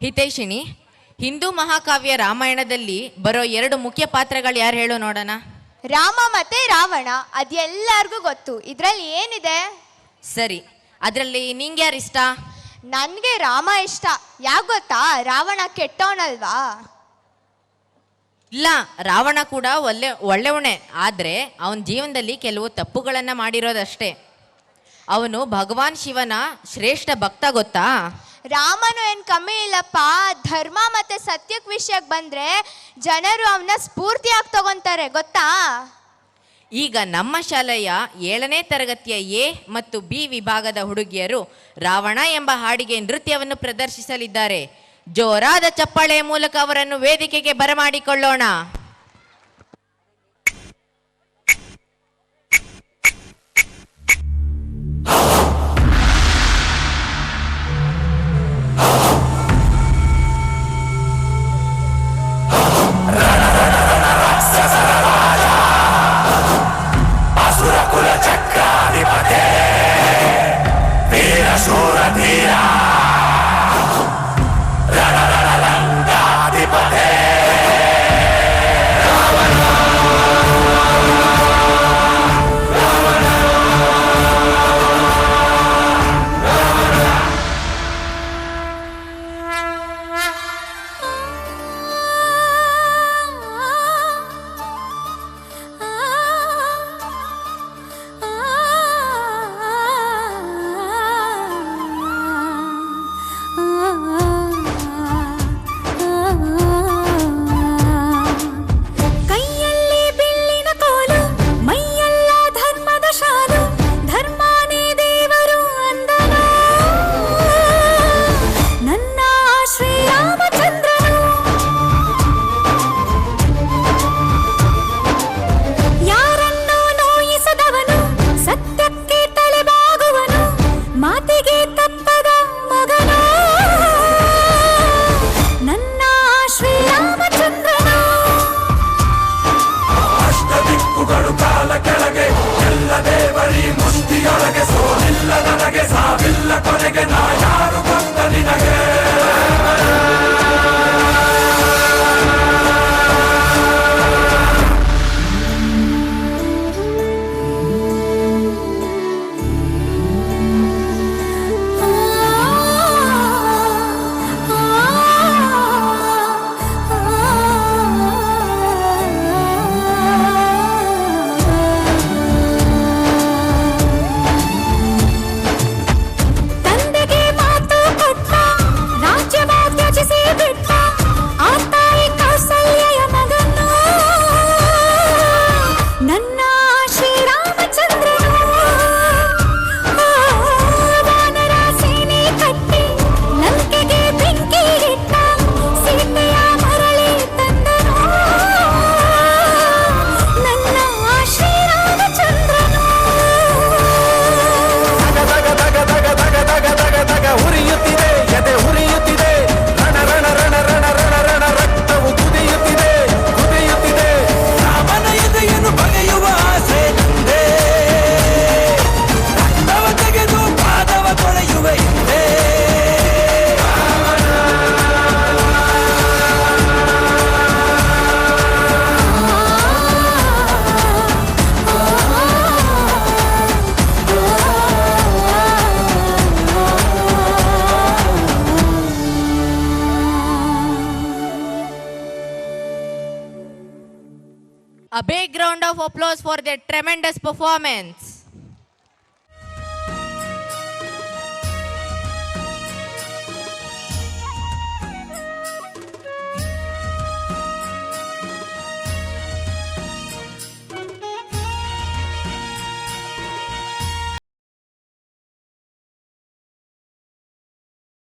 ಹಿತೈಷಿಣಿ, ಹಿಂದೂ ಮಹಾಕಾವ್ಯ ರಾಮಾಯಣದಲ್ಲಿ ಬರೋ 2 ಮುಖ್ಯ ಪಾತ್ರಗಳು ಯಾರು ಹೇಳೋ ನೋಡೋಣ. ರಾಮ ಮತ್ತೆ ರಾವಣ, ಅದೆಲ್ಲರಿಗೂ ಗೊತ್ತು. ಇದ್ರಲ್ಲಿ ಏನಿದೆ? ಸರಿ, ಅದರಲ್ಲಿ ನಿಂಗೆ ಯಾರು ಇಷ್ಟ? ನನಗೆ ರಾಮ ಇಷ್ಟ. ಯಾಕೆ ಗೊತ್ತಾ? ರಾವಣ ಕೆಟ್ಟವನಲ್ವಾ? ಇಲ್ಲ, ರಾವಣ ಕೂಡ ಒಳ್ಳೆಯವನೇ, ಆದರೆ ಅವನ ಜೀವನದಲ್ಲಿ ಕೆಲವು ತಪ್ಪುಗಳನ್ನು ಮಾಡಿರೋದಷ್ಟೇ. ಅವನು ಭಗವಾನ್ ಶಿವನ ಶ್ರೇಷ್ಠ ಭಕ್ತ, ಗೊತ್ತಾ? ರಾಮನು ಏನು ಕಮ್ಮಿ ಇಲ್ಲಪ್ಪ. ಧರ್ಮ ಮತ್ತೆ ಸತ್ಯಕ್ಕೆ ವಿಷಯಕ್ಕೆ ಬಂದ್ರೆ ಜನರು ಅವನ ಸ್ಫೂರ್ತಿಯಾಗಿ ತಗೊಂತಾರೆ, ಗೊತ್ತಾ? ಈಗ ನಮ್ಮ ಶಾಲೆಯ 7ನೇ ತರಗತಿಯ ಎ ಮತ್ತು ಬಿ ವಿಭಾಗದ ಹುಡುಗಿಯರು ರಾವಣ ಎಂಬ ಹಾಡಿಗೆ ನೃತ್ಯವನ್ನು ಪ್ರದರ್ಶಿಸಲಿದ್ದಾರೆ. ಜೋರಾದ ಚಪ್ಪಾಳೆಯ ಮೂಲಕ ಅವರನ್ನು ವೇದಿಕೆಗೆ ಬರಮಾಡಿಕೊಳ್ಳೋಣ. A big round of applause for their tremendous performance.